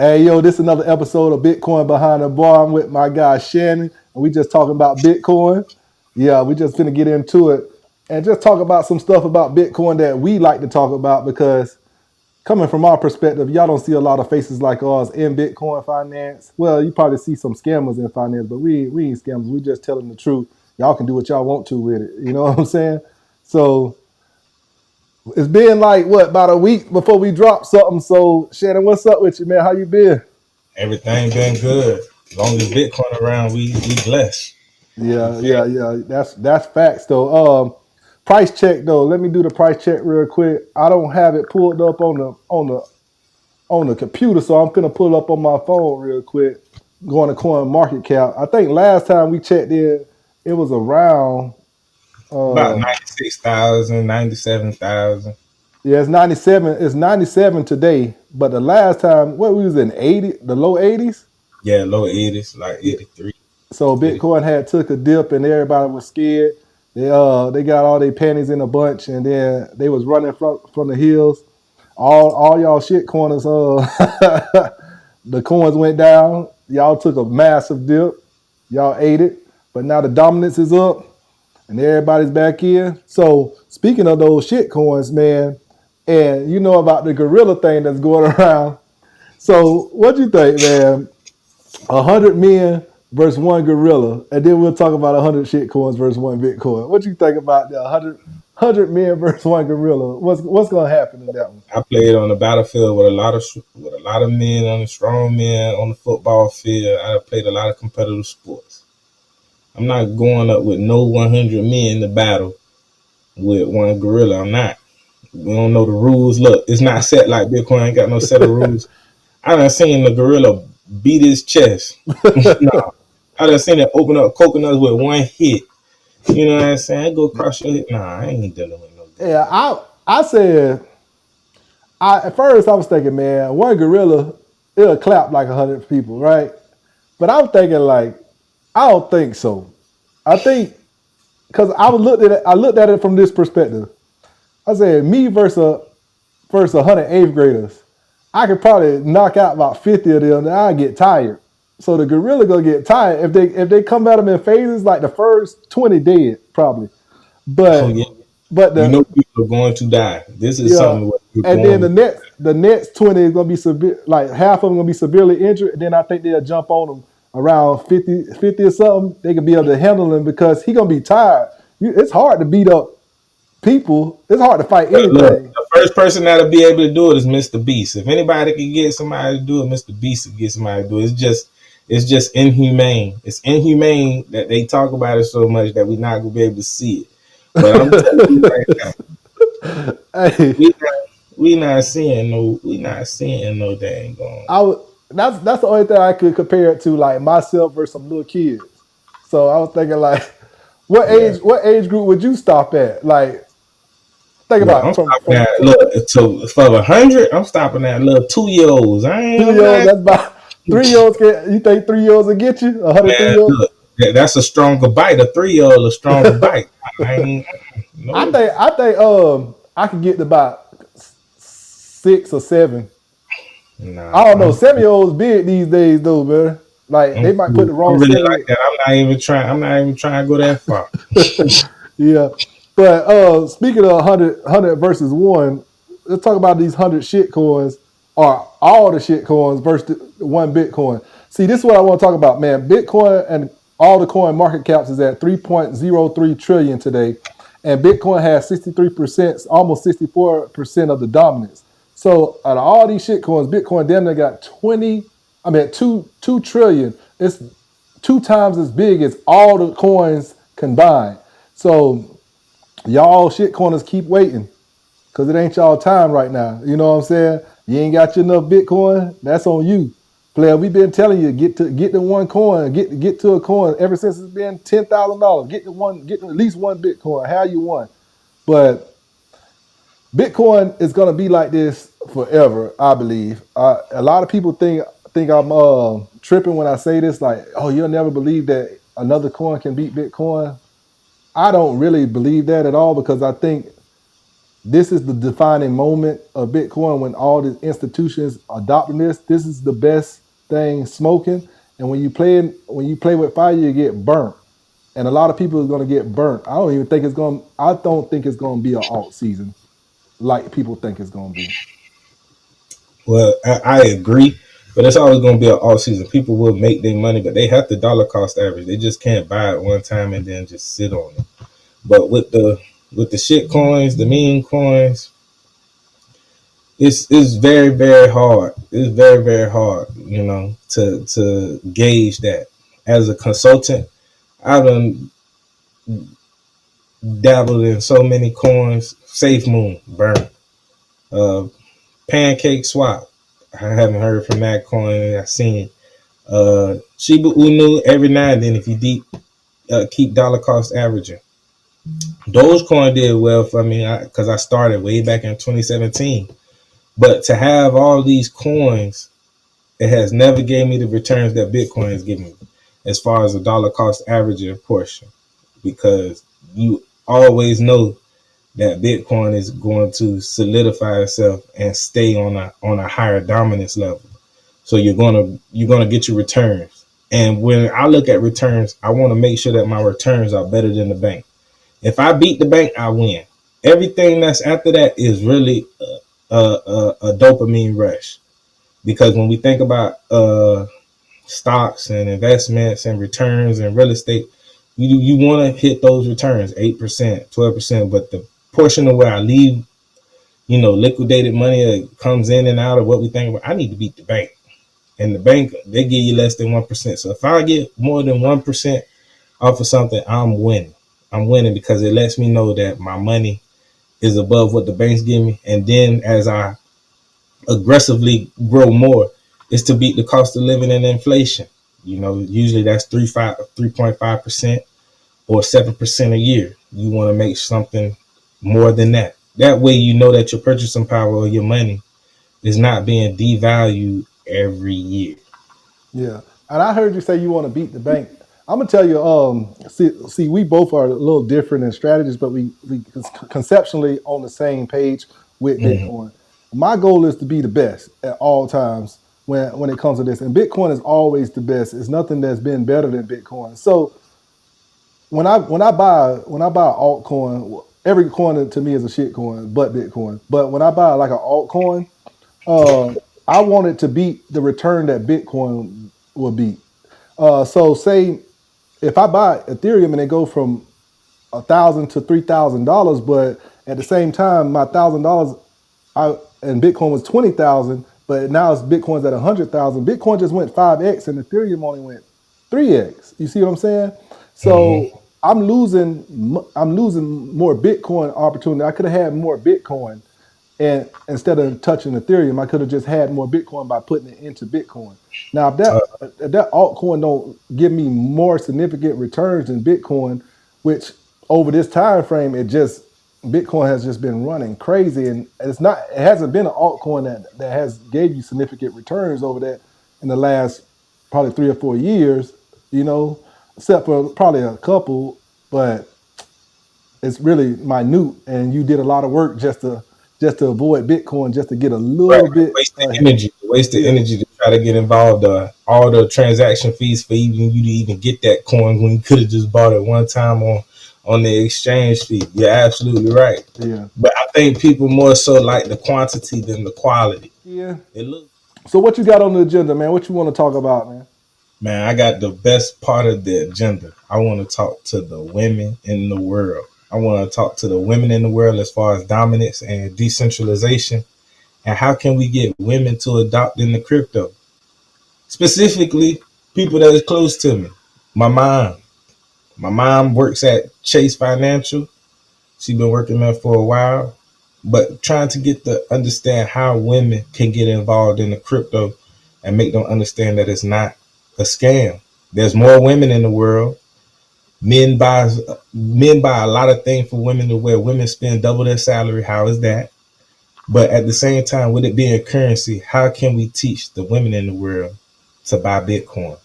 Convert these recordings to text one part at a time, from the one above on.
Hey, yo, this is another episode of Bitcoin Behind the Bar. I'm with my guy Shannon, and we just talking about Bitcoin. Yeah, we just gonna get into it and just talk about some stuff about Bitcoin that we like to talk about because coming from our perspective, y'all don't see a lot of faces like ours in Bitcoin finance. Well, you probably see some scammers in finance, but we ain't scammers. We just telling the truth. Y'all can do what y'all want to with it. You know what I'm saying? So it's been like what about a week before we drop something. So Shannon, what's up with you, man? How you been? Everything been good. As long as Bitcoin around, we blessed. You Yeah, feel yeah, me? yeah. That's facts though. Price check though. Let me do the price check real quick. I don't have it pulled up on the computer, so I'm gonna pull it up on my phone real quick. Going to Coin Market Cap. I think last time we checked in, it was around. About Uh, 96,000, 97,000. yeah, it's 97. It's 97 today. But the last time, what we was in 80, the low 80s. Yeah, low 80s, like Yeah. 83, So 80. Bitcoin had took a dip and everybody was scared. They got all their panties in a bunch and then they was running from the hills. All y'all shit corners the coins went down. Y'all took a massive dip. Y'all ate it. But now the dominance is up and everybody's back in. So speaking of those shit coins, man, and you know about the gorilla thing that's going around. So what you think, man? 100 men versus one gorilla, and then we'll talk about 100 shitcoins versus one Bitcoin. What you think about the 100 men versus one gorilla? What's gonna happen in that one? I played on the battlefield with a lot of men on the strong men on the football field. I played a lot of competitive sports. I'm not going up with no 100 men in the battle with one gorilla. I'm not. We don't know the rules. Look, it's not set like Bitcoin. Ain't got no set of rules. I done seen the gorilla beat his chest. No, I done seen it open up coconuts with one hit. You know what I'm saying? Go across your hit. Nah, I ain't dealing with no Yeah, gorilla. I said at first I was thinking, man, one gorilla it'll clap like 100 people, right? But I was thinking like, I don't think so. I think because I looked at it from this perspective. I said me versus 100 eighth graders. I could probably knock out about 50 of them, then I get tired. So the gorilla gonna get tired if they come at them in phases like the first 20 dead probably. Oh But yeah, but you know the people are going to die. This is yeah, something what you're and then going. the next 20 is gonna be severe. Like half of them gonna be severely injured. And then I think they'll jump on them around 50 or something. They can be able to handle him because he gonna be tired. It's hard to beat up people. It's hard to fight Look, anything. the first person that'll be able to do it is Mr. Beast. If anybody can get somebody to do it, Mr. Beast can get somebody to do it. It's just inhumane. It's inhumane that they talk about it so much that we're not gonna be able to see it. But I'm telling you right now, Hey, we not, we not seeing no dang on. I would. That's the only thing I could compare it to, like myself versus some little kids. So I was thinking, like, Yeah. what age group would you stop at? Like, think Look, about I'm it stopping from at look so for 100. I'm stopping at little 2 year olds. two-year I'm olds. not. That's about 3 year olds. You think 3 year olds will get you? 100 3 Man, year olds. look, that's a stronger bite. A 3 year old, a stronger bite. I ain't no. I think I could get to about 6 or 7. I Nah, don't know. 7 year olds big these days though, man. Like I'm they might put cool. the I'm wrong really like 7. that. I'm not even trying to go that far. Yeah. But speaking of 100 versus one, let's talk about these 100 shit coins or all the shit coins versus one Bitcoin. See, this is what I want to talk about, man. Bitcoin and all the coin market caps is at 3.03 trillion today. And Bitcoin has 63%, almost 64% of the dominance. So out of all these shit coins, Bitcoin damn near got 2 trillion. It's 2 times as big as all the coins combined. So y'all shit corners keep waiting because it ain't y'all time right now. You know what I'm saying? You ain't got you enough Bitcoin. That's on you, player. We've been telling you get to one coin, get to a coin ever since it's been $10,000. Get to at least one Bitcoin. How you want, but Bitcoin is gonna be like this forever. I believe. A lot of people think I'm tripping when I say this. Like, oh, you'll never believe that another coin can beat Bitcoin. I don't really believe that at all because I think This is the defining moment of Bitcoin when all the institutions adopting this. This is the best thing smoking. And when you play with fire, you get burnt. And a lot of people are going to get burnt. I don't think it's going to be an alt season like people think it's going to be. Well, I agree, but it's always going to be an all season. People will make their money, but they have to dollar cost average. They just can't buy it one time and then just sit on it. But with the shit coins, the meme coins, it's very very hard. It's very very hard, to gauge that. As a consultant, I've done dabbled in so many coins. Safe Moon, burn. Uh, Pancake Swap. I haven't heard from that coin. I've seen Shiba Inu every now and then. If you keep dollar cost averaging, Dogecoin did well for me because I started way back in 2017. But to have all these coins, it has never gave me the returns that Bitcoin has given me, as far as the dollar cost averaging portion, because you always know that Bitcoin is going to solidify itself and stay on a higher dominance level. So you're gonna get your returns. And when I look at returns, I want to make sure that my returns are better than the bank. If I beat the bank, I win. Everything that's after that is really a dopamine rush, because when we think about stocks and investments and returns and real estate, you want to hit those returns 8%, 12%. But the portion of where I leave, liquidated money that comes in and out of what we think about, I need to beat the bank. And the bank, they give you less than 1%. So if I get more than 1% off of something, I'm winning. I'm winning because it lets me know that my money is above what the banks give me. And then as I aggressively grow more, is to beat the cost of living and inflation. Usually that's 3.5% or 7% a year. You want to make something more than that. That way, you know that your purchasing power of your money is not being devalued every year. Yeah, and I heard you say you want to beat the bank. I'm gonna tell you. See, we both are a little different in strategies, but we conceptually on the same page with Mm-hmm. Bitcoin. My goal is to be the best at all times when it comes to this, and Bitcoin is always the best. It's nothing that's been better than Bitcoin. So when I buy an altcoin, every coin to me is a shit coin, but Bitcoin. But when I buy like an altcoin, uh, I want it to beat the return that Bitcoin will beat. So say if I buy Ethereum and it go from $1,000 to $3,000, but at the same time my $1,000 I and Bitcoin was 20,000, but now it's Bitcoin's at 100,000. Bitcoin just went 5x and Ethereum only went 3x. You see what I'm saying? Mm-hmm. So I'm losing more Bitcoin opportunity. I could have had more Bitcoin, and instead of touching Ethereum, I could have just had more Bitcoin by putting it into Bitcoin. Now, if that altcoin don't give me more significant returns than Bitcoin, which over this time frame, Bitcoin has just been running crazy, and it hasn't been an altcoin that has gave you significant returns over that in the last probably 3 or 4 years, you know, except for probably a couple, but it's really minute, and you did a lot of work just to avoid Bitcoin, just to get a Right. little bit. Waste the Yeah, energy to try to get involved. All the transaction fees for even you to even get that coin when you could have just bought it one time on the exchange fee. You're absolutely right. yeah, But I think people more so like the quantity than the quality. yeah. It looks So what you got on the agenda, man? What you want to talk about, man? Man, I got the best part of the agenda. I want to talk to the women in the world. I want to talk to the women in the world as far as dominance and decentralization, and how can we get women to adopt into crypto? Specifically, people that is close to me. My mom. My mom works at Chase Financial. She's been working there for a while, but trying to get to understand how women can get involved in the crypto and make them understand that it's not a scam. There's more women in the world. Men buy a lot of things for women to wear. Women spend double their salary. How is that? But at the same time, with it being currency, how can we teach the women in the world to buy Bitcoin?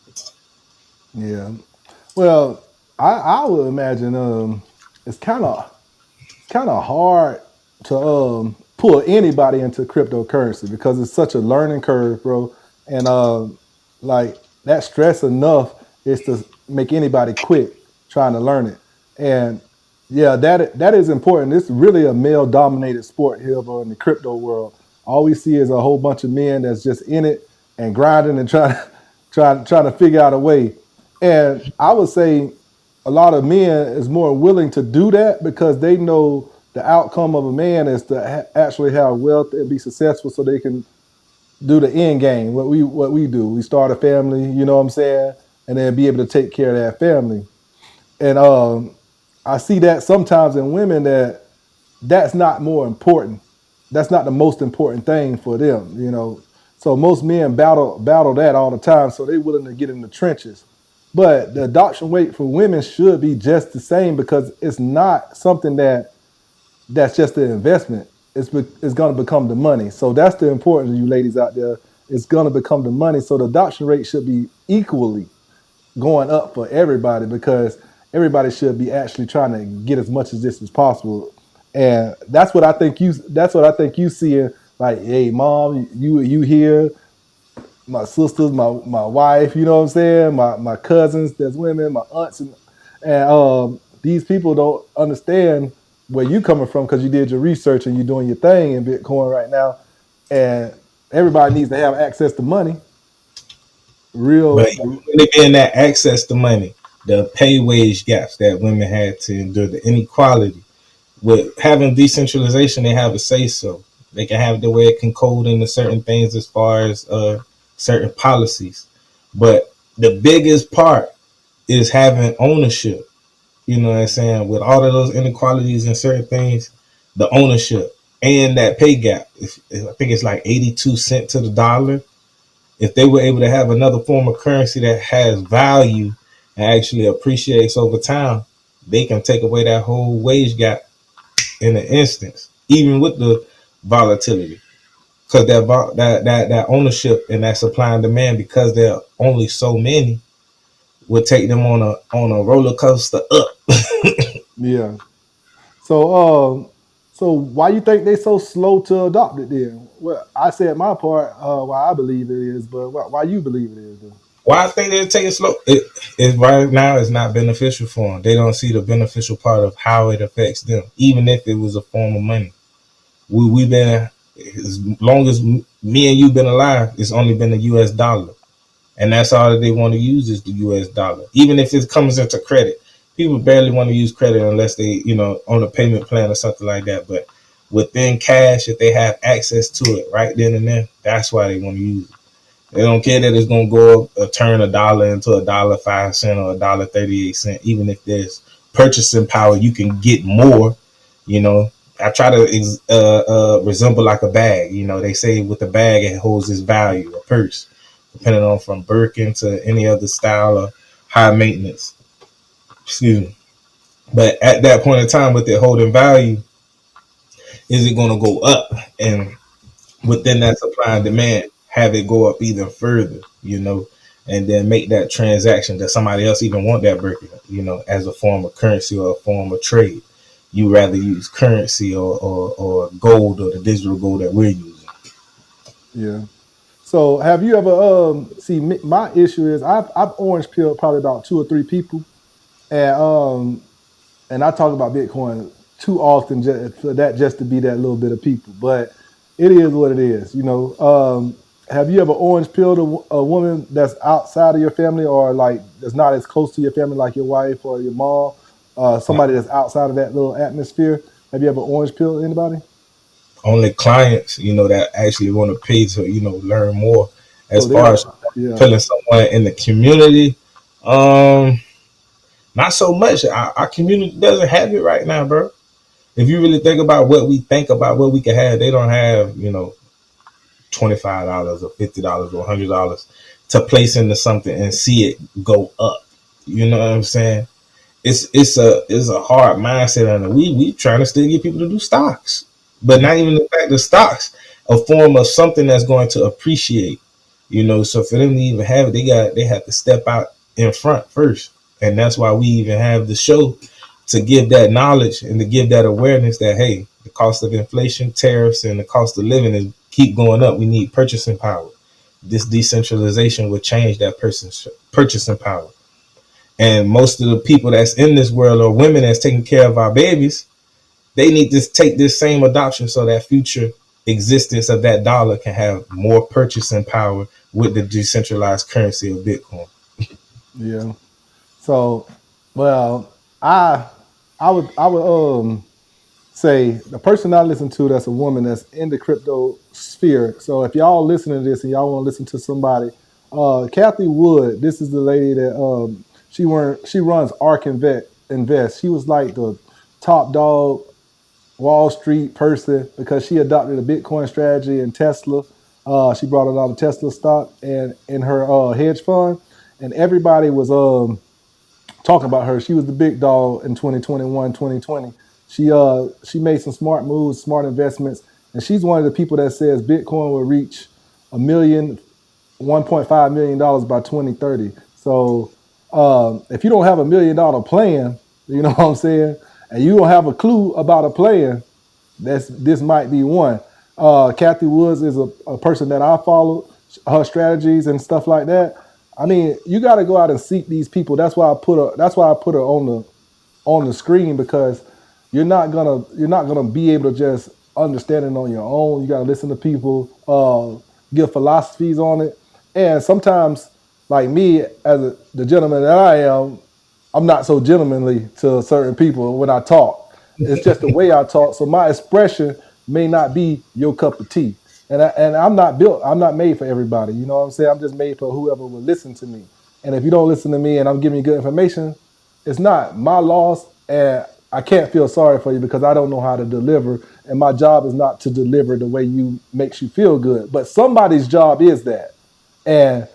Yeah. Well, I would imagine it's kind of hard. to pull anybody into cryptocurrency because it's such a learning curve, bro. And like that stress enough is to make anybody quit trying to learn it. And yeah, that is important. It's really a male dominated sport here, bro, in the crypto world. All we see is a whole bunch of men that's just in it and grinding and trying trying to figure out a way. And I would say a lot of men is more willing to do that because they know the outcome of a man is to actually have wealth and be successful so they can do the end game what we do. We start a family, you know what I'm saying, and then be able to take care of that family. And I see that sometimes in women that's not more important. That's not the most important thing for them, you know. So most men battle that all the time. So they're willing to get in the trenches. But the adoption rate for women should be just the same because it's not something that's just an investment. It's going to become the money. So that's the importance of you ladies out there. It's going to become the money. So the adoption rate should be equally going up for everybody because everybody should be actually trying to get as much of this as possible. And that's what I think you seeing like, hey mom, you here, my sisters, my wife, you know what I'm saying? My cousins, there's women, my aunts and these people don't understand where you coming from because you did your research and you're doing your thing in Bitcoin right now. And everybody needs to have access to money. But Real even being that access to money, the pay wage gaps that women had to endure, the inequality, with having decentralization, they have a say so. They can have the way it can code into certain things as far as certain policies. But the biggest part is having ownership. You know what I'm saying? With all of those inequalities and certain things, the ownership and that pay gap. I think it's like 82 cents to the dollar. If they were able to have another form of currency that has value and actually appreciates over time, they can take away that whole wage gap in an instance, even with the volatility. Because that ownership and that supply and demand, because there are only so many, would take them on a roller coaster up. yeah. So so why you think they so slow to adopt it then? Well, I said my part, why I believe it is, but why you believe it is then? Why I think they're taking slow? It right now is not beneficial for them. They don't see the beneficial part of how it affects them, even if it was a form of money. We've been, as long as me and you been alive, it's only been the U.S. dollar, and that's all that they want to use is the U.S. dollar. Even if it comes into credit, people barely want to use credit unless they, on a payment plan or something like that. But within cash, if they have access to it right then and there, that's why they want to use it. They don't care that it's gonna go up, turn a dollar into $1.05 or $1.38. Even if there's purchasing power, you can get more. You know, I try to resemble like a bag. They say with a bag it holds its value, a purse, depending on from Birkin to any other style of high maintenance. Excuse me. But at that point in time, with it holding value, is it going to go up? And within that supply and demand, have it go up even further, and then make that transaction that somebody else even want that Birkin, as a form of currency or a form of trade. You rather use currency or gold or the digital gold that we're using. Yeah. So have you ever see my issue is I've orange pilled probably about two or three people, and I talk about Bitcoin too often just for that just to be that little bit of people, but it is what it is, you know. Have you ever orange pilled a woman that's outside of your family or like that's not as close to your family, like your wife or your mom, somebody that's outside of that little atmosphere? Have you ever orange pilled anybody? Only clients, that actually want to pay to, learn more. As Oh, far they'll as yeah. pulling someone in the community, not so much. Our community doesn't have it right now, bro. If you really think about what we think about what we can have, they don't have, $25 or $50 or $100 to place into something and see it go up. You know what I'm saying? It's a hard mindset, and we trying to still get people to do stocks, but not even the fact of stocks, a form of something that's going to appreciate. So for them to even have it, they have to step out in front first, and that's why we even have the show to give that knowledge and to give that awareness that, hey, the cost of inflation, tariffs, and the cost of living is keep going up. We need purchasing power. This decentralization would change that person's purchasing power. And most of the people that's in this world are women that's taking care of our babies. They need to take this same adoption so that future existence of that dollar can have more purchasing power with the decentralized currency of Bitcoin. Yeah. So, well, I would say the person I listen to that's a woman that's in the crypto sphere. So if y'all listening to this and y'all want to listen to somebody, Kathy Wood, this is the lady that she runs Ark Invest. She was like the top dog Wall Street person because she adopted a Bitcoin strategy in Tesla. She brought a lot of Tesla stock and in her hedge fund, and everybody was talking about her. She was the big dog in 2021, 2020. She made some smart moves, smart investments, and she's one of the people that says Bitcoin will reach a million, $1.5 million by 2030. So if you don't have $1 million plan, you know what I'm saying, and you don't have a clue about a plan, this might be one. Kathy Woods is a person that I follow, her strategies and stuff like that. I mean, you got to go out and seek these people. That's why I put her on the screen, because you're not gonna be able to just understand it on your own. You got to listen to people, give philosophies on it, and sometimes, like me as the gentleman that I am, I'm not so gentlemanly to certain people when I talk. It's just the way I talk. So my expression may not be your cup of tea. And I'm not built, I'm not made for everybody. You know what I'm saying? I'm just made for whoever will listen to me. And if you don't listen to me and I'm giving you good information, it's not my loss. And I can't feel sorry for you because I don't know how to deliver. And my job is not to deliver the way you makes you feel good. But somebody's job is that. And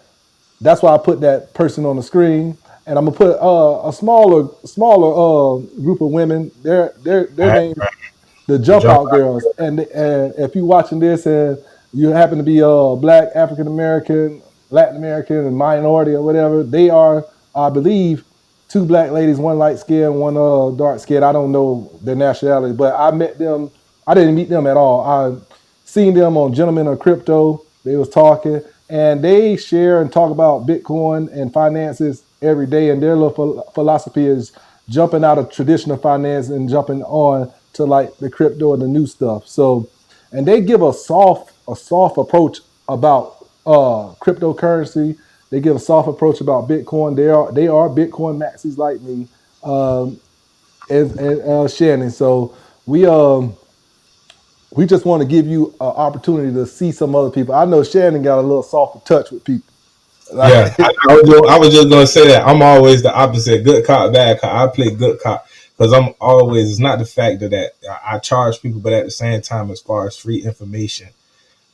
that's why I put that person on the screen, and I'm gonna put a smaller group of women. Their Right, names right. the The Jump jump Out out. Girls. And if you're watching this and you happen to be Black, African American, Latin American, and minority or whatever, they are, I believe, two Black ladies, one light skin, one dark skin. I don't know their nationality, but I met them. I didn't meet them at all. I seen them on Gentlemen of Crypto. They was talking, and they share and talk about Bitcoin and finances every day. And their little philosophy is jumping out of traditional finance and jumping on to like the crypto and the new stuff. So, and they give a soft approach about cryptocurrency. They give a soft approach about Bitcoin. They are Bitcoin maxis like me, um, and Shannon. So we just want to give you an opportunity to see some other people. I know Shannon got a little softer touch with people. Yeah, Like, I was just gonna say that I'm always the opposite, good cop, bad cop. I play good cop because I'm always. It's not the fact that I charge people, but at the same time, as far as free information,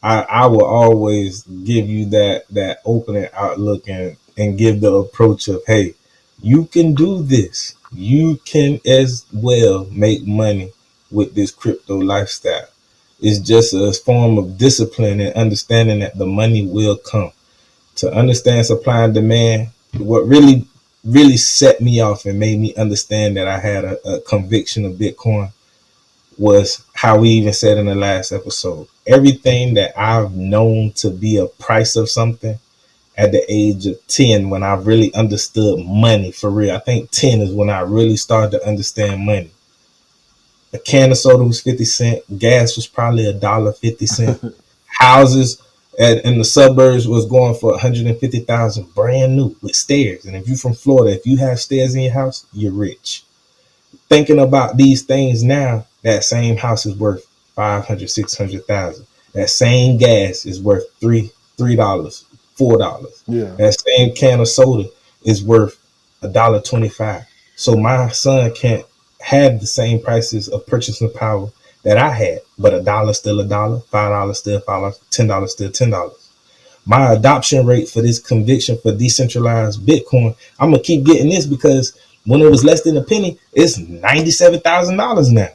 I will always give you that opening outlook and give the approach of, hey, you can do this. You can as well make money with this crypto lifestyle. It's just a form of discipline and understanding that the money will come. To understand supply and demand, what really set me off and made me understand that I had a conviction of Bitcoin was how we even said in the last episode. Everything that I've known to be a price of something at the age of 10, when I really understood money for real. I think 10 is when I really started to understand money. A can of soda was 50 cents. Gas was probably $1.50. Houses in the suburbs was going for 150,000 brand new with stairs. And if you're from Florida, if you have stairs in your house, you're rich. Thinking about these things now, that same house is worth 500, 600,000. That same gas is worth $3, $4. yeah, That same can of soda is worth $1.25. So my son can't have the same prices of purchasing power that I had, but $1 still $1, $5 still $5, $10 still $10. My adoption rate for this conviction for decentralized Bitcoin, I'm gonna keep getting this because when it was less than a penny, it's $97,000 now.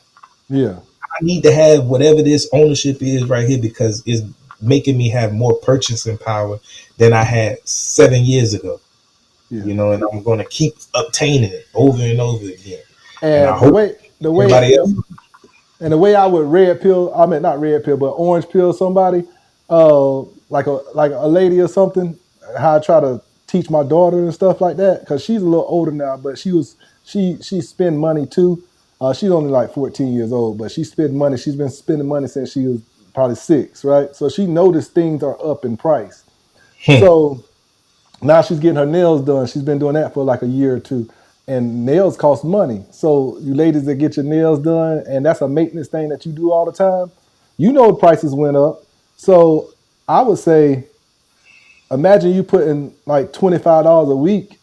yeah, I need to have whatever this ownership is right here because it's making me have more purchasing power than I had 7 years ago. yeah. You know, and I'm going to keep obtaining it over and over again. And I And hope the way everybody else. And the way I would red pill, I mean not red pill, but orange pill somebody, like a lady or something. How I try to teach my daughter and stuff like that, because she's a little older now, but she spend money too. She's only like 14 years old, but she spend money. She's been spending money since she was probably 6, right? So she noticed things are up in price. Hmm. So now she's getting her nails done. She's been doing that for like a year or two. And nails cost money. So you ladies that get your nails done, and that's a maintenance thing that you do all the time, you know the prices went up. So I would say, imagine you putting like $25 a week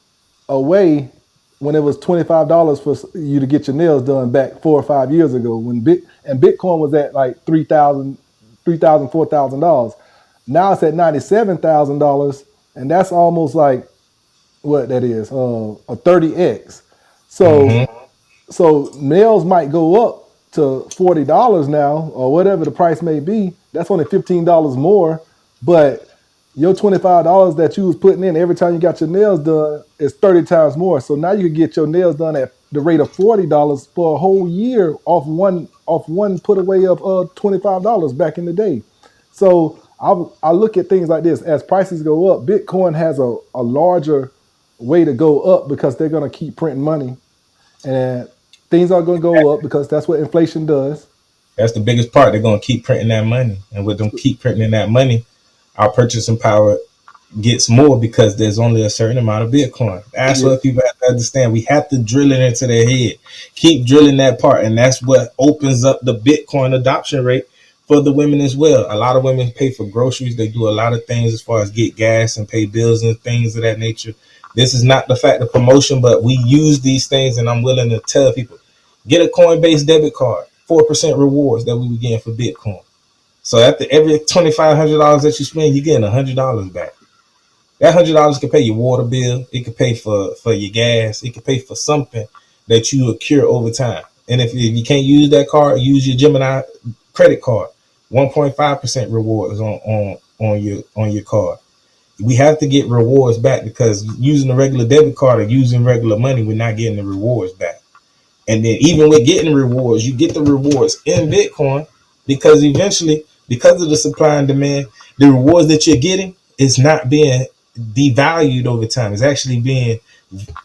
away when it was $25 for you to get your nails done back 4 or 5 years ago when Bitcoin was at like $4,000. Now it's at $97,000, and that's almost like what that is, a 30x. So Hmm. so nails might go up to $40 now or whatever the price may be. That's only $15 more, but your $25 that you was putting in every time you got your nails done is 30 times more. So now you can get your nails done at the rate of $40 for a whole year off one put away of $25 back in the day. So I look at things like this. As prices go up, Bitcoin has a larger way to go up because they're going to keep printing money, and things are going to go up because that's what inflation does. That's the biggest part. They're gonna keep printing that money, and with them keep printing that money, our purchasing power gets more because there's only a certain amount of Bitcoin. That's Yeah, what people have to understand. We have to drill it into their head. Keep drilling that part, and that's what opens up the Bitcoin adoption rate for the women as well. A lot of women pay for groceries. They do a lot of things as far as get gas and pay bills and things of that nature. This is not the fact of promotion, but we use these things, and I'm willing to tell people get a Coinbase debit card, 4% rewards that we were getting for Bitcoin. So after every $2,500 that you spend, you're getting $100 back. That $100 can pay your water bill. It can pay for your gas. It can pay for something that you accrue over time. And if you can't use that card, use your Gemini credit card. 1.5% rewards on your card. We have to get rewards back because using a regular debit card or using regular money, we're not getting the rewards back. And then even with getting rewards, you get the rewards in Bitcoin because eventually, because of the supply and demand, the rewards that you're getting is not being devalued over time. It's actually being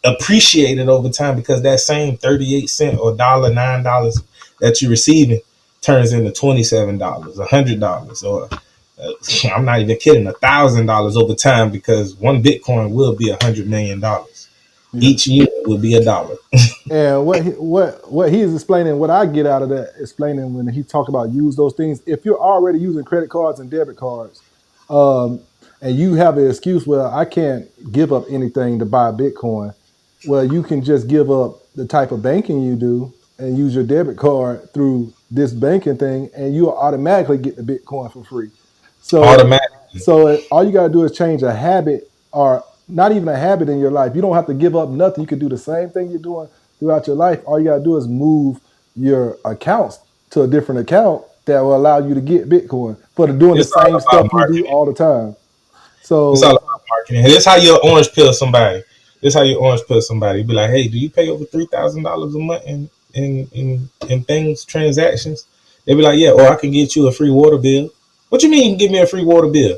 appreciated over time because that same 38 cent or $9 that you're receiving turns into $27, $100, or I'm not even kidding, $1,000 over time because one Bitcoin will be $100 million. yeah. Each unit will be $1. And what he is explaining, what I get out of that explaining when he talk about use those things. If you're already using credit cards and debit cards, um, and you have an excuse, well, I can't give up anything to buy Bitcoin. Well, you can just give up the type of banking you do and use your debit card through this banking thing, and you'll automatically get the Bitcoin for free. So, Automatically. all you gotta do is change a habit, or not even a habit in your life. You don't have to give up nothing. You can do the same thing you're doing throughout your life. All you gotta do is move your accounts to a different account that will allow you to get Bitcoin for doing the It's all same about stuff you do marketing. all the time. It's all So about marketing. And this how you orange pill somebody. This how you orange pill somebody. You be like, hey, do you pay over $3,000 a month in things, transactions? They be like, yeah, or I can get you a free water bill. What you mean you can give me a free water bill?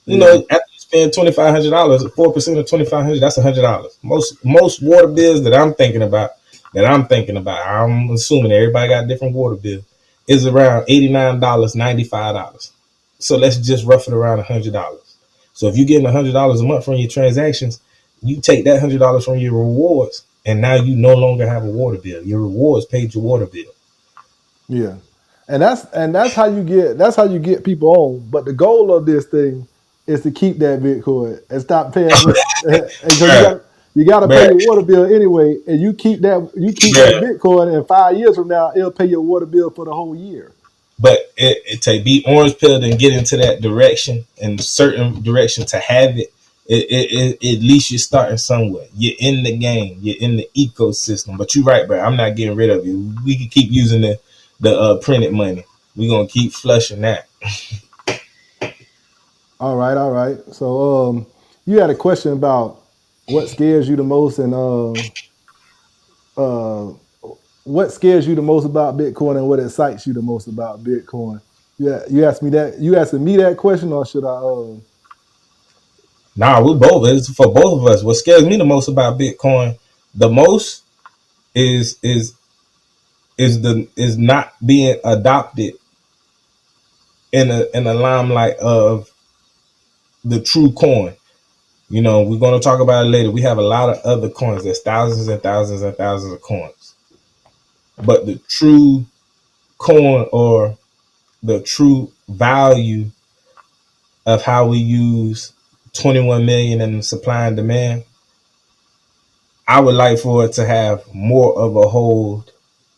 You yeah, know, after you spend $2,500, 4% of 2,500, that's $100. Most water bills that I'm thinking about, I'm assuming everybody got a different water bill, is around $89, $95. So let's just rough it around $100. So if you're getting $100 a month from your transactions, you take that $100 from your rewards, and now you no longer have a water bill. Your rewards paid your water bill. yeah. And that's how you get people on. But the goal of this thing is to keep that Bitcoin and stop paying for because you Bruh, got you got to pay bruh, your water bill anyway, and you keep that bruh. Bitcoin, and 5 years from now it'll pay your water bill for the whole year. But it to be orange pilled and get into that direction and certain direction to have it, at least you're starting somewhere. You're in the game. You're in the ecosystem. But you're right, bro. I'm not getting rid of it. We can keep using the printed money. We're gonna keep flushing that. All right, all right. So you had a question about what scares you the most, and uh, what scares you the most about Bitcoin and what excites you the most about Bitcoin? Yeah, you asked me that. You asking me that question, or should I? Nah, we both. It's for both of us. What scares me the most about Bitcoin, the most is is not being adopted in the limelight of the true coin. You know, we're going to talk about it later. We have a lot of other coins. There's thousands and thousands and thousands of coins, but the true coin, or the true value of how we use 21 million in supply and demand, I would like for it to have more of a hold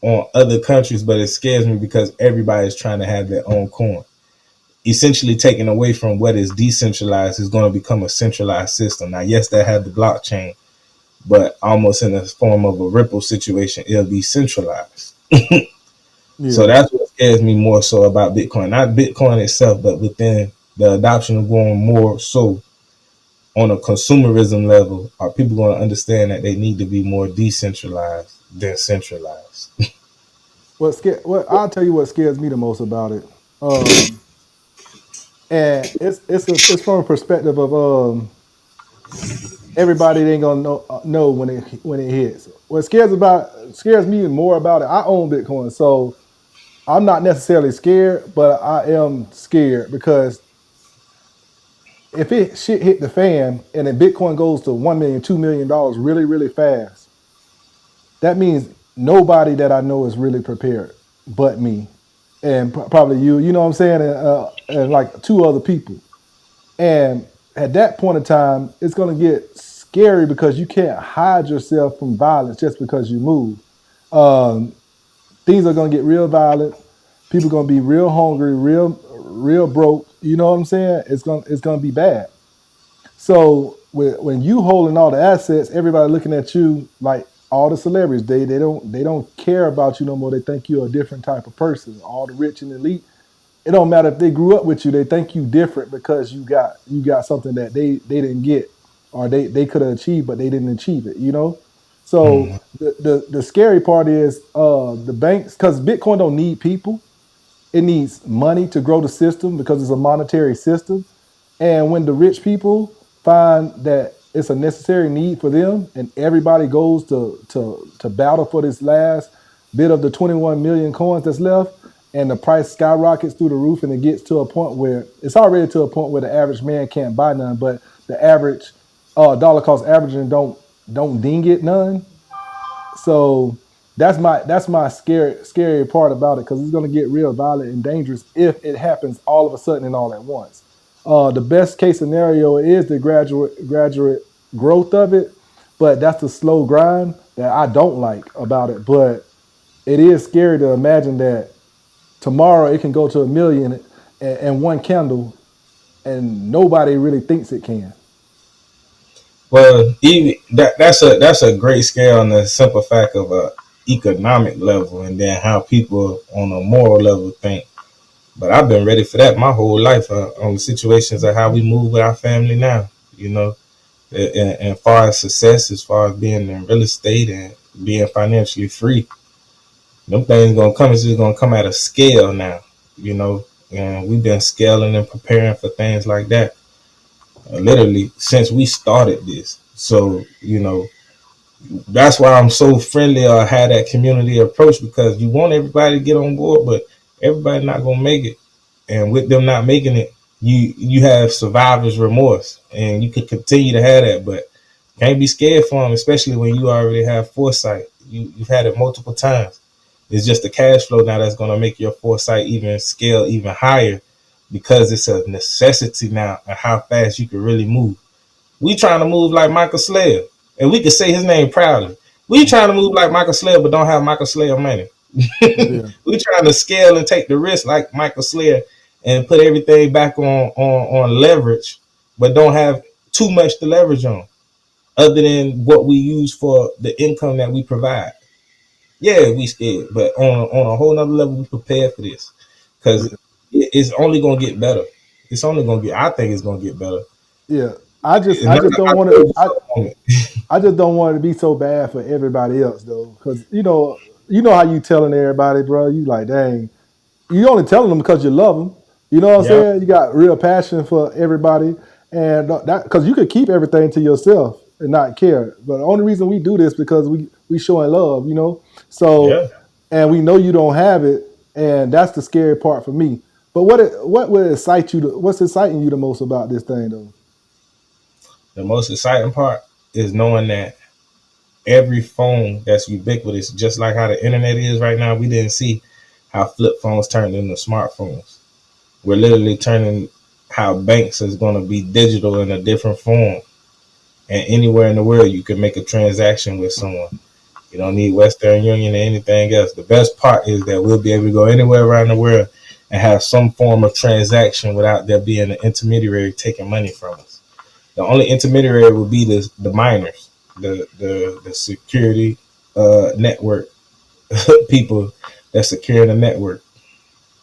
on other countries, but it scares me because everybody is trying to have their own coin. Essentially taking away from what is decentralized is going to become a centralized system. Now, yes, that had the blockchain, but almost in the form of a Ripple situation, it'll be centralized. So Yeah. that's what scares me more so about Bitcoin. Not Bitcoin itself, but within the adoption of going more so on a consumerism level, are people going to understand that they need to be more decentralized than centralized? What I'll tell you what scares me the most about it. And it's from a perspective of everybody ain't gonna know when it hits. What scares me more about it. I own Bitcoin, so I'm not necessarily scared, but I am scared because if it shit hit the fan and then Bitcoin goes to 1 million, $2 million really, really fast, that means nobody that I know is really prepared but me and probably you. You know what I'm saying? And like two other people. And at that point in time, it's going to get scary because you can't hide yourself from violence just because you move. Um, Things are going to get real violent. People are going to be real hungry, real broke. You know what I'm saying? It's going to be bad. So when you holding all the assets, everybody looking at you like all the celebrities. They don't care about you no more. They think you're a different type of person. All the rich and elite, it don't matter if they grew up with you. They think you different because you got something that they didn't get, or they could have achieved but they didn't achieve it. So Mm-hmm. the scary part is the banks, because Bitcoin don't need people. It needs money to grow the system because it's a monetary system. And when the rich people find that it's a necessary need for them, and everybody goes to battle for this last bit of the 21 million coins that's left, and the price skyrockets through the roof, and it gets to a point where it's already to a point where the average man can't buy none, but the average dollar cost averaging don't ding it none. So that's my scary part about it, because it's going to get real violent and dangerous if it happens all of a sudden and all at once. The best case scenario is the graduate growth of it, but that's the slow grind that I don't like about it. But it is scary to imagine that tomorrow it can go to 1 million and one candle, and nobody really thinks it can. Well, even that's a great scale on the simple fact of a economic level, and then how people on a moral level think. But I've been ready for that my whole life, on the situations of how we move with our family now. You know, and as far as success, as far as being in real estate and being financially free, them things gonna come. It's just gonna come at a scale now. You know, and we've been scaling and preparing for things like that, literally since we started this. So you know, that's why I'm so friendly, or had that community approach, because you want everybody to get on board, but everybody not gonna make it. And with them not making it, you have survivor's remorse, and you could continue to have that, but can't be scared for them, especially when you already have foresight. You've had it multiple times. It's just the cash flow now that's gonna make your foresight even scale even higher, because it's a necessity now of how fast you can really move. We trying to move like Michael Slayer, and we can say his name proudly. We trying to move like Michael Slayer, but don't have Michael Slayer money. Yeah, We trying to scale and take the risk like Michael Slayer, and put everything back on leverage, but don't have too much to leverage on, other than what we use for the income that we provide. Yeah, we scared, but on a whole nother level, we prepared for this, because yeah, it's only gonna get better. It's only gonna get. I think it's gonna get better. yeah. I just don't want to. I just don't want it to be so bad for everybody else, though, because you know how you telling everybody, bro. You like, dang, you only telling them because you love them. You know what I'm Yeah, saying? You got real passion for everybody, and that because you could keep everything to yourself and not care. But the only reason we do this because we showing love, you know. So, yeah. and we know you don't have it, and that's the scary part for me. But what would excite you? What's exciting you the most about this thing, though? The most exciting part is knowing that every phone that's ubiquitous, just like how the internet is right now, we didn't see how flip phones turned into smartphones. We're literally turning how banks is going to be digital in a different form. And anywhere in the world, you can make a transaction with someone. You don't need Western Union or anything else. The best part is that we'll be able to go anywhere around the world and have some form of transaction without there being an intermediary taking money from us. The only intermediary will be the miners, the security network people that secure the network.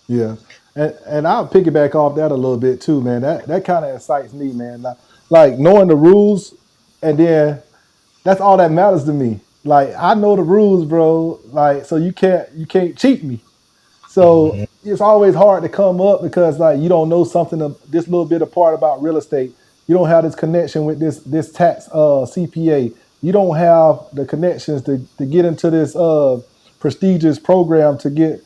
Yeah, and I'll piggyback off that a little bit too, man. That kind of excites me, man. Like knowing the rules, and then that's all that matters to me. Like I know the rules, bro. Like so you can't cheat me. So Mm-hmm. it's always hard to come up because like you don't know something of this little bit of part about real estate. You don't have this connection with this tax CPA. You don't have the connections to get into this prestigious program to get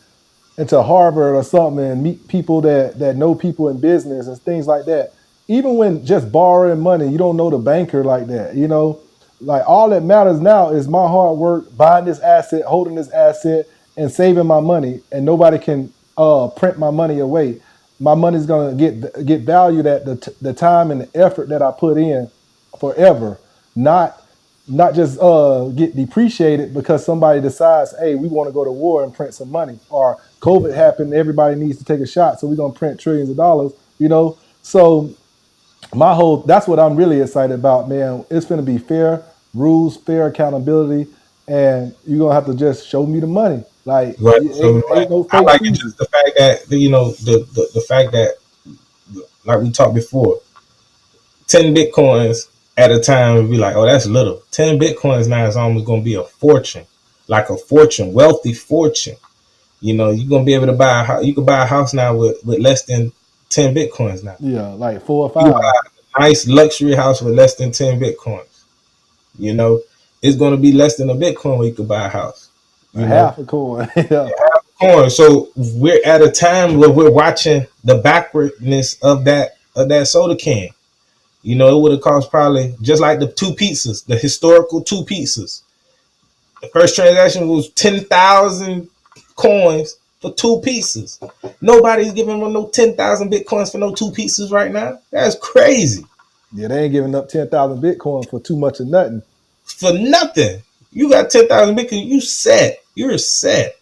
into Harvard or something and meet people that know people in business and things like that. Even when just borrowing money, you don't know the banker like that. You know, like all that matters now is my hard work, buying this asset, holding this asset, and saving my money, and nobody can print my money away. My money's gonna get valued at the time and the effort that I put in forever, not not just get depreciated because somebody decides, hey, we want to go to war and print some money, or COVID happened, everybody needs to take a shot, so we're gonna print trillions of dollars. You know, so my whole that's what I'm really excited about, man. It's gonna be fair rules, fair accountability, and you're gonna have to just show me the money. Like Right. So ain't no I fake like it fees. just the fact that the fact that like we talked before, 10 Bitcoins at a time would be like, oh, that's little. 10 Bitcoins now is almost going to be a fortune, like a fortune, wealthy fortune. You're going to be able to buy a house. You can buy a house now with less than 10 Bitcoins now. Yeah, like 4 or You can 5, buy a nice luxury house with less than 10 Bitcoins. You know, it's going to be less than a Bitcoin where you could buy a house. a You know, half a coin. Yeah, coin. So we're at a time where we're watching the backwardness of that soda can. It would have cost probably just like the two pizzas, the historical two pizzas. The first transaction was 10,000 coins for two pieces. Nobody's giving them no 10,000 Bitcoins for no two pieces right now. That's crazy. yeah, they ain't giving up 10,000 Bitcoin for too much of nothing. For nothing. You got 10,000 Bitcoin, you set. You're set.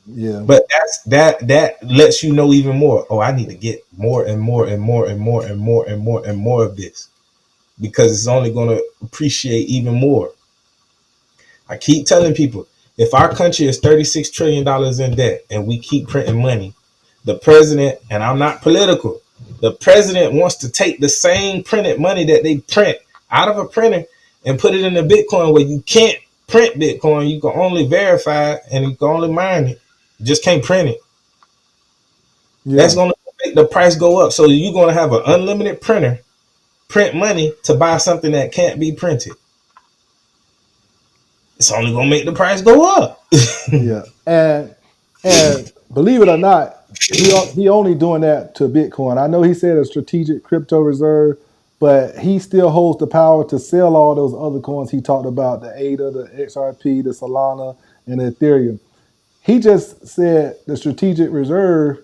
Yeah, But that lets you know even more. Oh, I need to get more and more and more and more and more and more and more of this because it's only going to appreciate even more. I keep telling people if our country is $36 trillion in debt and we keep printing money, the president, and I'm not political, the president wants to take the same printed money that they print out of a printer and put it in a Bitcoin where you can't print Bitcoin. You can only verify it and you can only mine it. You just can't print it. That's yeah, going to make the price go up. So you're going to have an unlimited printer print money to buy something that can't be printed. It's only going to make the price go up. yeah. And believe it or not, he only doing that to Bitcoin. I know he said a strategic crypto reserve, but he still holds the power to sell all those other coins he talked about, the ADA, the XRP, the Solana, and the Ethereum. He just said the strategic reserve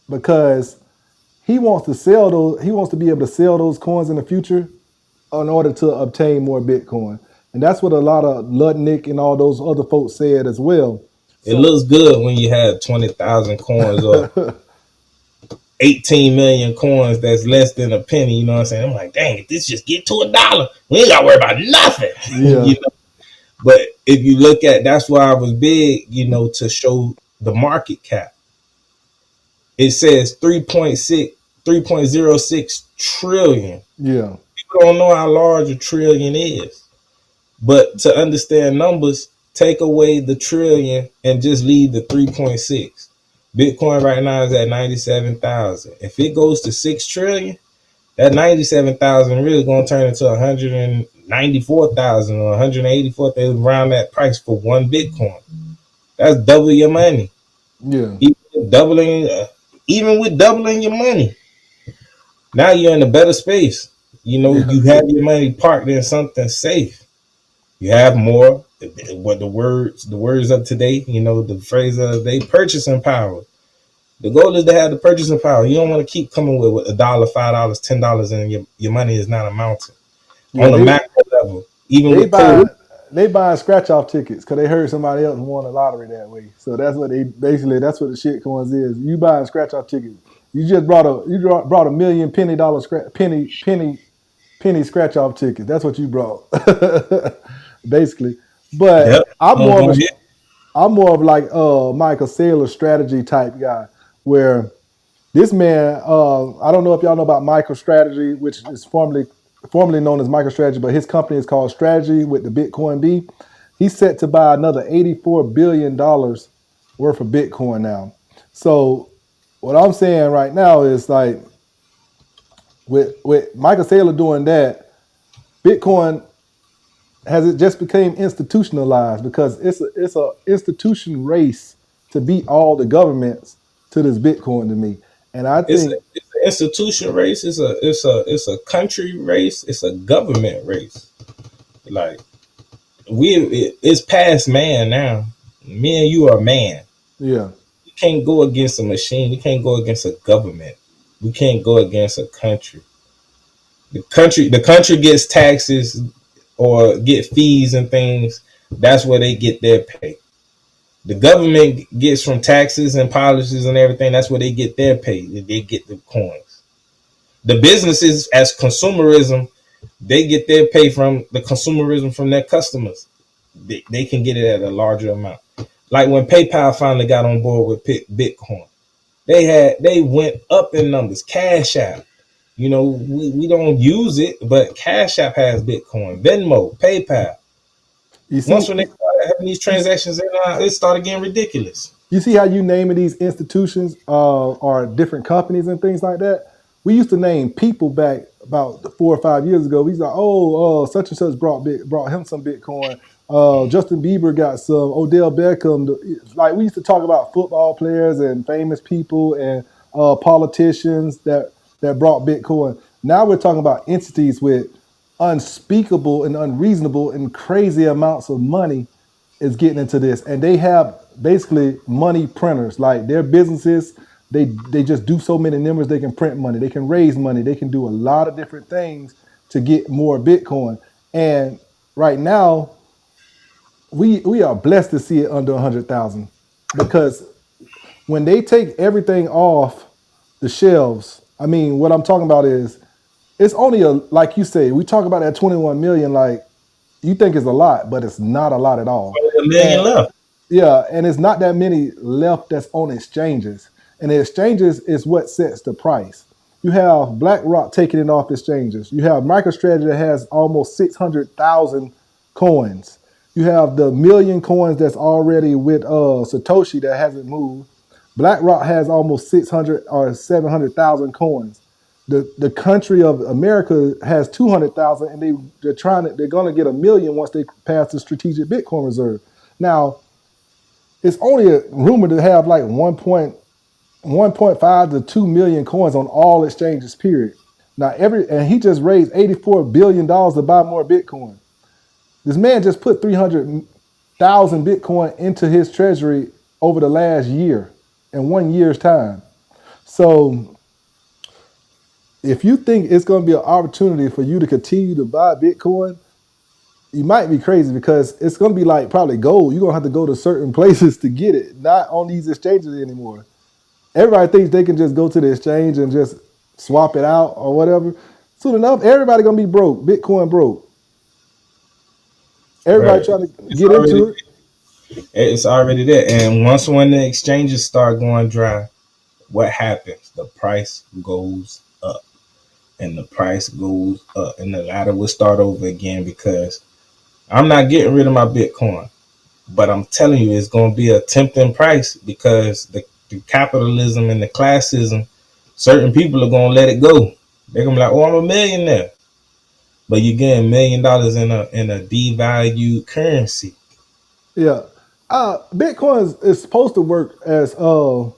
because he wants to sell those. He wants to be able to sell those coins in the future in order to obtain more Bitcoin. And that's what a lot of Ludnick and all those other folks said as well. It So looks good when you have 20,000 coins or 18 million coins that's less than a penny. You know what I'm saying? I'm like, dang, if this just get to $1, we ain't got to worry about nothing. yeah, But if you look at, that's why I was big, to show the market cap. It says 3.06 trillion. yeah, People don't know how large a trillion is. But to understand numbers take away the trillion and just leave the 3.6. Bitcoin right now is at 97,000. If it goes to 6 trillion, that 97,000 really going to turn into 194,000 or 184,000 around that price for one Bitcoin. That's double your money. Yeah. Even with doubling your money, now you're in a better space. You have your money parked in something safe. You have more. What the words of today, the phrase of the day, purchasing power. The goal is to have the purchasing power. You don't want to keep coming with $1, $5, $10, and your money is not amounting on a macro level. Even with COVID, they buying scratch off tickets because they heard somebody else won the lottery that way. So that's what that's what the shit coins is. You buying scratch off tickets. You just brought a $1 million penny scratch off tickets. That's what you brought, basically. But yep. I'm more of like Michael Saylor strategy type guy, where this man, I don't know if y'all know about MicroStrategy, which is formerly known as MicroStrategy, but his company is called Strategy with the Bitcoin B. He's set to buy another $84 billion worth of Bitcoin now. So what I'm saying right now is like with Michael Saylor doing that, Bitcoin has it just became institutionalized because it's a institution race to beat all the governments to this Bitcoin to me. And I think it's an institution race. It's a country race. It's a government race. Like it's past man now. Me and you are man. Yeah. You can't go against a machine. You can't go against a government. We can't go against a country. The country gets taxes or get fees and things. That's where they get their pay. The government gets from taxes and policies and everything. That's where they get their pay. They get the coins. The businesses, as consumerism, they get their pay from the consumerism from their customers. They can get it at a larger amount. Like when PayPal finally got on board with Bitcoin, they went up in numbers. Cash App, we don't use it, but Cash App has Bitcoin. Venmo, PayPal. Once when they started having these transactions, it started getting ridiculous. You see how you naming these institutions or different companies and things like that? We used to name people back about 4 or 5 years ago. We was like, such and such brought him some Bitcoin. Justin Bieber got some. Odell Beckham. Like we used to talk about football players and famous people and politicians that brought Bitcoin. Now we're talking about entities with unspeakable and unreasonable and crazy amounts of money is getting into this, and they have basically money printers. Like their businesses, they just do so many numbers. They can print money, they can raise money, they can do a lot of different things to get more Bitcoin. And right now, we are blessed to see it under 100,000 because when they take everything off the shelves, I mean, what I'm talking about is it's only like you say, we talk about that 21 million, like you think it's a lot, but it's not a lot at all. A million left. Yeah, and it's not that many left that's on exchanges. And the exchanges is what sets the price. You have BlackRock taking it off exchanges. You have MicroStrategy that has almost 600,000 coins. You have the million coins that's already with Satoshi that hasn't moved. BlackRock has almost 600 or 700,000 coins. The country of America has 200,000, and they're going to get 1 million once they pass the strategic Bitcoin reserve. Now, it's only a rumor to have like 1.5 to 2 million coins on all exchanges, period. Now, and he just raised $84 billion to buy more Bitcoin. This man just put 300,000 Bitcoin into his treasury over the last year in 1 year's time. So if you think it's going to be an opportunity for you to continue to buy Bitcoin, you might be crazy because it's going to be like probably gold. You're going to have to go to certain places to get it, not on these exchanges anymore. Everybody thinks they can just go to the exchange and just swap it out or whatever. Soon enough, everybody going to be broke. Bitcoin broke. Everybody trying to get into it. It's already there. And when the exchanges start going dry, what happens? The price goes up. And the price goes up. And the ladder will start over again because I'm not getting rid of my Bitcoin. But I'm telling you, it's going to be a tempting price because the capitalism and the classism, certain people are going to let it go. They're going to be like, oh, I'm a millionaire. But you're getting $1 million in a devalued currency. Yeah. Bitcoin is supposed to work as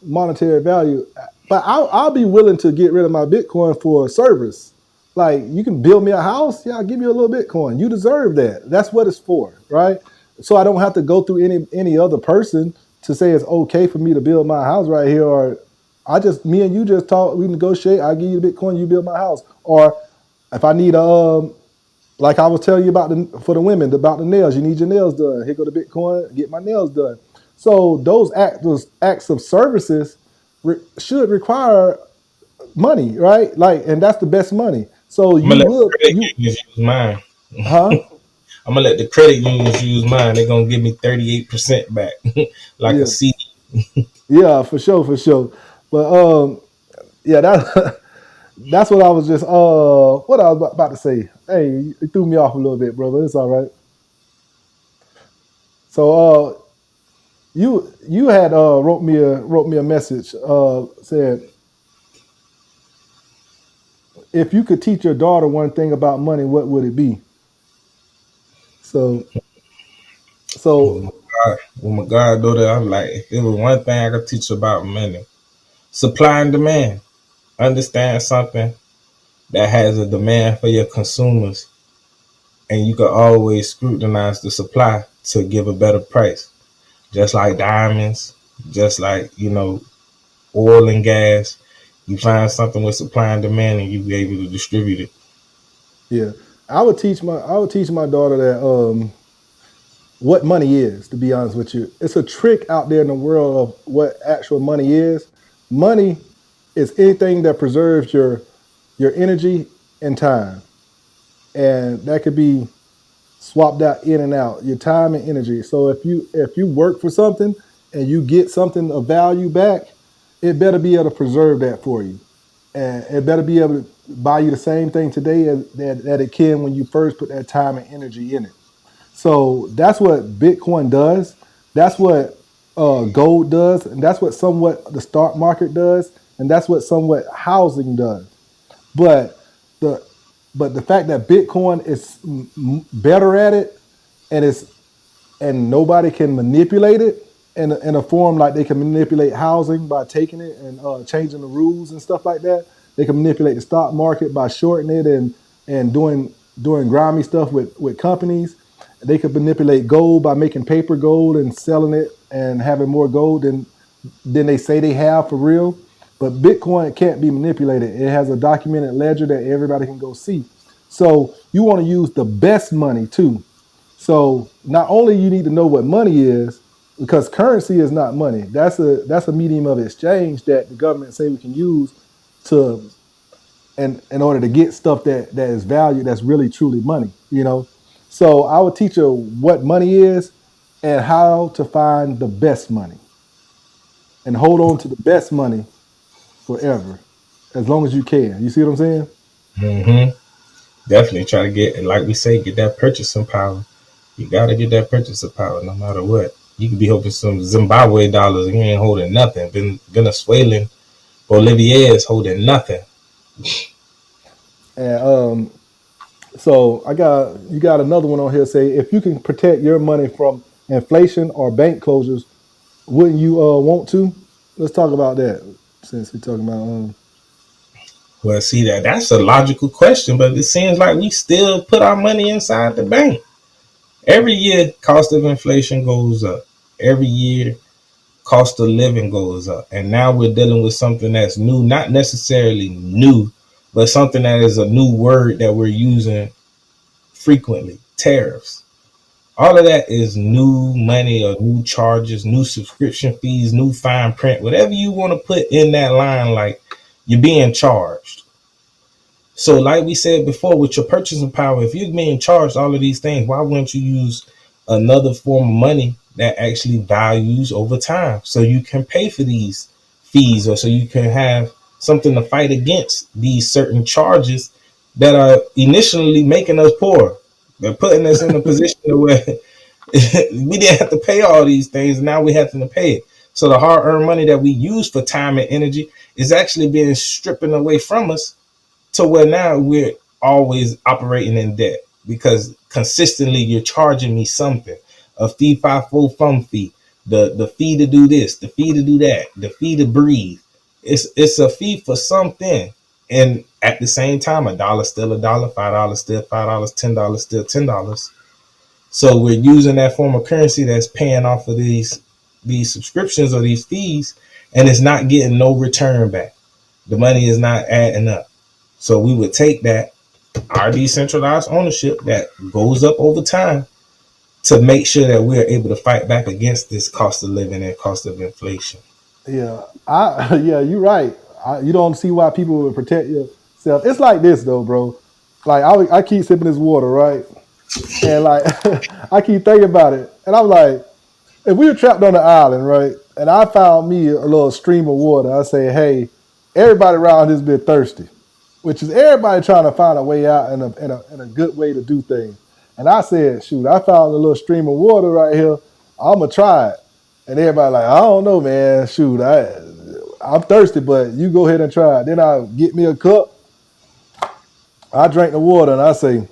monetary value, but I'll be willing to get rid of my Bitcoin for a service. Like, you can build me a house, yeah, I'll give you a little Bitcoin. You deserve that. That's what it's for, right? So I don't have to go through any other person to say it's okay for me to build my house right here, or me and you just talk, we negotiate. I give you the Bitcoin, you build my house, or if I need like I was telling you about for the women about the nails, you need your nails done. Here go the Bitcoin, get my nails done. So those acts of services should require money, right? Like, and that's the best money. So I'm you going to let the would credit you unions use mine. huh? I'm going to let the credit unions use mine. They're going to give me 38% back, like a Yeah, CD. yeah, for sure, for sure. But yeah, that's what I was just what I was about to say. Hey, it threw me off a little bit, brother. It's all right. So you had wrote me a message said, if you could teach your daughter one thing about money, what would it be? So, With so my goddaughter, I'm like, if there was one thing I could teach about money, supply and demand. Understand something that has a demand for your consumers, and you can always scrutinize the supply to give a better price. Just like diamonds, just like, oil and gas. You find something with supply and demand, and you be able to distribute it. yeah, I would teach my daughter that what money is. To be honest with you, it's a trick out there in the world of what actual money is. Money is anything that preserves your energy and time, and that could be swapped out in and out your time and energy. So if you work for something and you get something of value back, it better be able to preserve that for you, and it better be able to buy you the same thing today as that it can when you first put that time and energy in it. So that's what Bitcoin does. That's what gold does, and that's what somewhat the stock market does, and that's what somewhat housing does. But the but the fact that Bitcoin is better at it, and it's and nobody can manipulate it in a form like they can manipulate housing by taking it and changing the rules and stuff like that. They can manipulate the stock market by shorting it and doing grimy stuff with companies. They could manipulate gold by making paper gold and selling it and having more gold than they say they have for real. But Bitcoin can't be manipulated. It has a documented ledger that everybody can go see. So you want to use the best money too. So not only you need to know what money is, because currency is not money. That's a medium of exchange that the government say we can use to and in order to get stuff that is valued, that's really truly money. So I would teach her what money is and how to find the best money and hold on to the best money forever, as long as you can. You see what I'm saying? hmm Definitely try to get, like we say, get that purchasing power. You got to get that purchasing power no matter what. You could be holding some Zimbabwe dollars and you ain't holding nothing. Venezuelan Bolivier is holding nothing. And so you got another one on here say, if you can protect your money from inflation or bank closures, wouldn't you want to? Let's talk about that since we're talking about Well, see, that's a logical question, but it seems like we still put our money inside the bank. Every year, cost of inflation goes up. Every year, cost of living goes up. And now we're dealing with something that's new, not necessarily new, but something that is a new word that we're using frequently: tariffs. All of that is new money or new charges, new subscription fees, new fine print, whatever you want to put in that line, like you're being charged. So, like we said before, with your purchasing power, if you're being charged all of these things, why wouldn't you use another form of money that actually values over time so you can pay for these fees, or so you can have something to fight against these certain charges that are initially making us poor? They're putting us in a position where We didn't have to pay all these things. Now we have to pay it. So the hard earned money that we use for time and energy is actually being stripping away from us to where now we're always operating in debt because consistently you're charging me something, a fee, five, four, fun fee, the fee to do this, the fee to do that, the fee to breathe. It's a fee for something. And at the same time, $1 still $1, $5 still $5, $10 still $10. So we're using that form of currency that's paying off of these subscriptions or these fees, and it's not getting no return back. The money is not adding up. So we would take that, our decentralized ownership that goes up over time, to make sure that we're able to fight back against this cost of living and cost of inflation. Yeah, yeah, you're right. You don't see why people would protect yourself. It's like this though, bro. Like I keep sipping this water, right? And like I keep thinking about it, and I'm like, if we were trapped on the island, right, and I found me a little stream of water, I say, hey, everybody around has been thirsty, which is everybody trying to find a way out and a good way to do things. And I said, shoot, I found a little stream of water right here. I'm gonna try it. And everybody like, I don't know, man. Shoot, I'm thirsty, but you go ahead and try it. Then I get me a cup. I drink the water, and I say,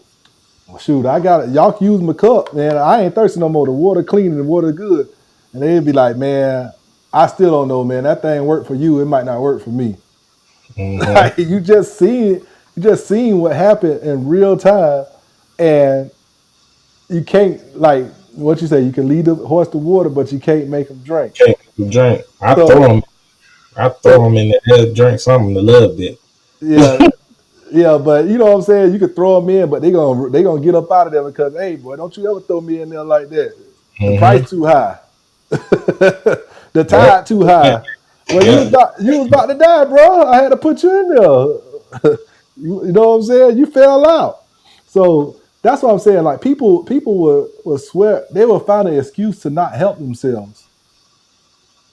well, shoot, I got it. Y'all can use my cup, man. I ain't thirsty no more. The water clean and the water good. And they'd be like, man, I still don't know, man. That thing worked for you. It might not work for me. Mm-hmm. Like, you just seen what happened in real time, and you can't, like what you say. You can lead the horse to water, but you can't make him drink. Can't drink. So, I throw so them in the air, drink something a little bit. yeah, yeah. But you know what I'm saying. You could throw them in, but they gonna get up out of there because, hey, boy, don't you ever throw me in there like that. The Mm-hmm. price too high. The Yep. tide too high. Well, Yep. you was about to die, bro. I had to put you in there. You know what I'm saying? You fell out. So that's what I'm saying. Like people would swear they will find an excuse to not help themselves.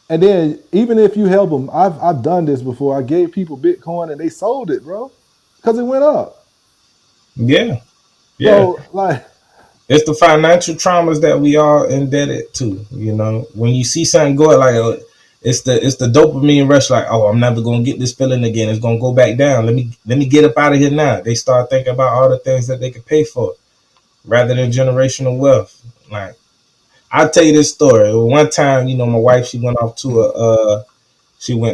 And then even if you help them, I've done this before. I gave people Bitcoin and they sold it, bro, because it went up. Yeah. Yeah. So like, It's the financial traumas that we are indebted to. You know, when you see something going like, it's the dopamine rush. Like, oh, I'm never gonna get this feeling again. It's gonna go back down. Let me get up out of here now. They start thinking about all the things that they could pay for rather than generational wealth. Like, I'll tell you this story. One time, my wife, she went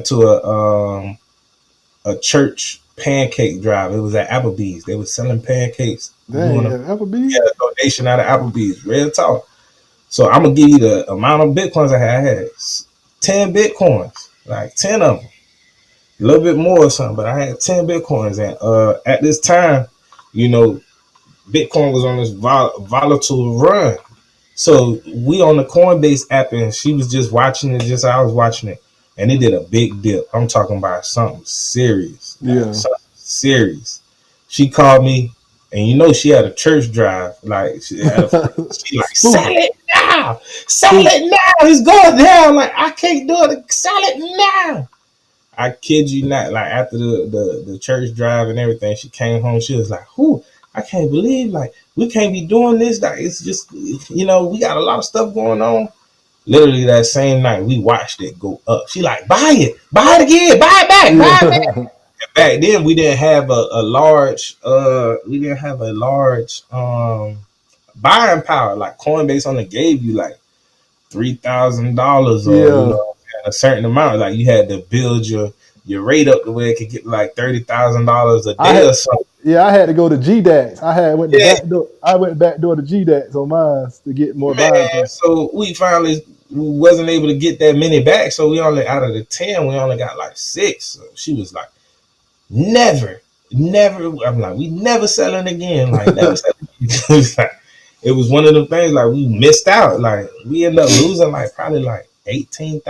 to a church pancake drive. It was at Applebee's. They were selling pancakes, dang, doing at Applebee's. a donation out of Applebee's. Real talk. So I'm gonna give you the amount of bitcoins I had. I had 10 bitcoins, like 10 of them, a little bit more or something. But I had 10 bitcoins, and at this time, you know, Bitcoin was on this volatile run. So we on the Coinbase app, and she was just watching it, just I was watching it, and it did a big dip. I'm talking about something serious, like Yeah. something serious. She called me, and she had a church drive. Like she like, sell Spook. it now, sell Spook. it now. It's going down. Like, I can't do it. Sell it now. I kid you not. Like, after the church drive and everything, she came home. She was like, "Whoo, I can't believe, like, we can't be doing this. Like, it's just, we got a lot of stuff going on." Literally that same night, we watched it go up. She like, buy it again, buy it back, buy it back. Yeah. And back then, we didn't have we didn't have a large buying power. Like, Coinbase only gave you like $3,000, or Yeah. a certain amount. Like, you had to build your rate up the way it could get like $30,000 a I day or had something. Yeah, I had to go to GDAX. Yeah, I went back door to GDAX on mine to get more man. buying power. So we wasn't able to get that many back. So we only, out of the 10, we only got like 6. So she was like, never, never. I'm like, we never selling again. Like, never selling again. It was one of the things, like, we missed out. Like, we ended up losing like probably like $18,000,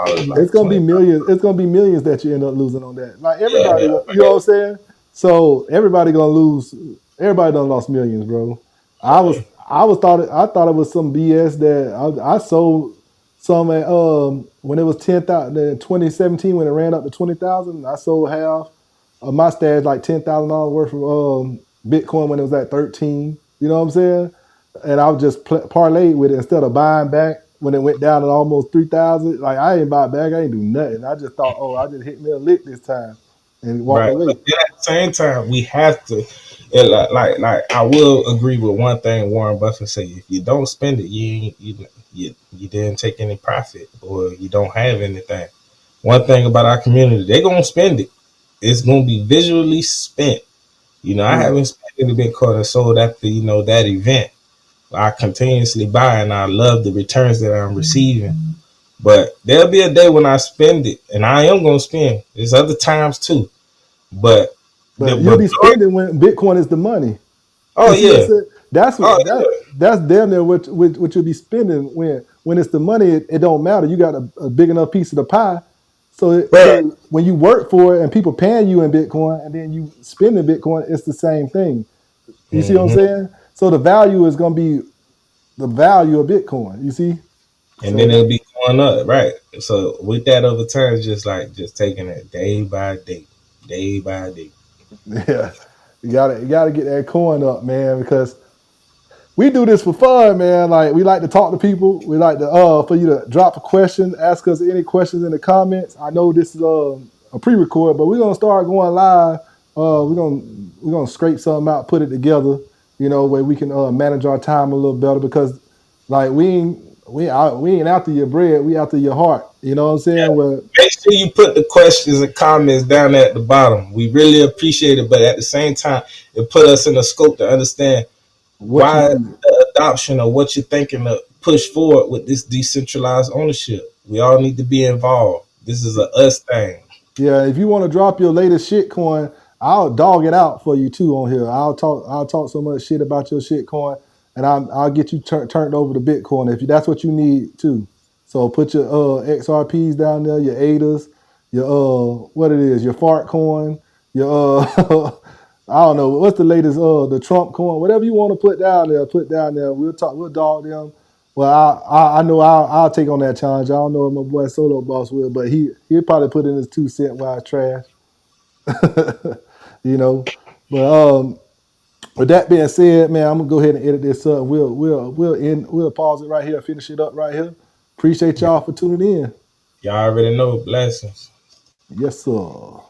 It's like gonna be 20. millions. It's gonna be millions that you end up losing on that. Like Yeah, everybody, yeah, you know what I'm saying? So everybody gonna lose. Everybody done lost millions, bro. I thought it was some BS that I sold some at when it was 10,000 in 2017 when it ran up to 20,000. I sold half of my stash, like $10,000 worth of Bitcoin when it was at 13. You know what I'm saying? and I was just parlayed with it instead of buying back when it went down to almost 3,000. Like I ain't buy back, I ain't do nothing. I just thought, oh, I just hit me a lick this time, and walked Right. away. But then at the same time, we have to, like I will agree with one thing Warren Buffett say: if you don't spend it, you didn't take any profit, or you don't have anything. One thing about our community, they're gonna spend it. It's gonna be visually spent. I Yeah, haven't spent any Bitcoin and sold after that event. I continuously buy, and I love the returns that I'm receiving. But there'll be a day when I spend it, and I am gonna spend. There's other times too, but the but you'll be majority. spending when Bitcoin is the money. Oh You see what I'm yeah, saying? That's oh what yeah, that's damn near what you'll be spending when it's the money. It don't matter. You got a big enough piece of the pie. but So when you work for it and people paying you in Bitcoin and then you spend in Bitcoin, it's the same thing. You see what I'm hmm saying? So the value is gonna be the value of Bitcoin. You see? and then So it'll be going up, right? So with that over time, it's just taking it day by day, day by day. yeah, you gotta get that coin up, man, because we do this for fun, man. Like we like to talk to people. We like to for you to drop a question, ask us any questions in the comments. I know this is a pre-record, but we're gonna start going live. We're gonna scrape something out, put it together, where we can manage our time a little better because like we ain't after your bread, we after your heart. You know what I'm saying? Well, Make sure you put the questions and comments down at the bottom. We really appreciate it, but at the same time, it put us in the scope to understand what you why need. the adoption or what you're thinking to push forward with this decentralized ownership. We all need to be involved. This is a us thing. Yeah, if you want to drop your latest shit coin, I'll dog it out for you too on here. I'll talk so much shit about your shit coin, and I'll get you turned over to Bitcoin if that's what you need too. So put your XRPs down there, your ADAs, your what it is, your fart coin, your I don't know what's the latest the Trump coin, whatever you want to put down there, put down there. We'll dog them. Well, I know I'll take on that challenge. I don't know if my boy Solo Boss will, but he'll probably put in his 2 cent while it's trash, you know. But with that being said, man, I'm gonna go ahead and edit this up. We'll pause it right here, finish it up right here. Appreciate y'all for tuning in. Y'all already know blessings. Yes, sir.